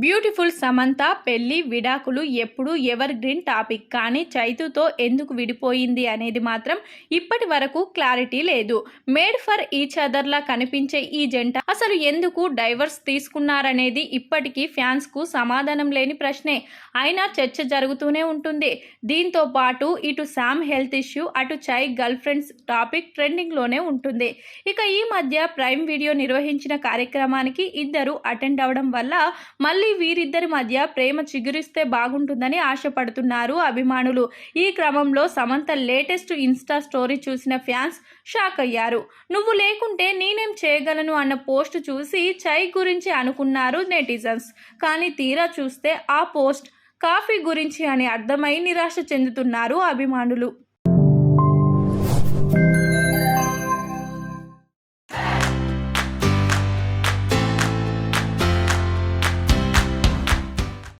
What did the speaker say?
Beautiful Samantha పెళ్లి విడాకులు ఎప్పుడు ఎవర్ గ్రీన్ టాపిక్. కానీ చైతుతో ఎందుకు విడిపోయింది అనేది మాత్రం ఇప్పటి వరకు క్లారిటీ లేదు. మేడ్ ఫర్ ఈచ్ అదర్ లా కనిపించే ఈ జంట అసలు ఎందుకు డైవర్స్ తీసుకున్నారనేది ఇప్పటికీ ఫ్యాన్స్ కు సమాధానం లేని ప్రశ్నే. అయినా చర్చ జరుగుతూనే ఉంటుంది. దీంతో పాటు ఇటు శామ్ హెల్త్ ఇష్యూ, అటు చై గర్ల్ ఫ్రెండ్స్ టాపిక్ ట్రెండింగ్ లోనే ఉంటుంది. ఇక ఈ మధ్య ప్రైమ్ వీడియో నిర్వహించిన కార్యక్రమానికి ఇద్దరు అటెండ్ అవడం వల్ల మళ్ళీ వీరిద్దరి మధ్య ప్రేమ చిగురిస్తే బాగుంటుందని ఆశపడుతున్నారు అభిమానులు. ఈ క్రమంలో సమంత లేటెస్ట్ ఇన్స్టా స్టోరీ చూసిన ఫ్యాన్స్ షాక్ అయ్యారు. నువ్వు లేకుంటే నేనేం చేయగలను అన్న పోస్ట్ చూసి చై గురించి అనుకున్నారు నెటిజన్స్. కానీ తీరా చూస్తే ఆ పోస్ట్ కాఫీ గురించి అని అర్థమై నిరాశ చెందుతున్నారు అభిమానులు.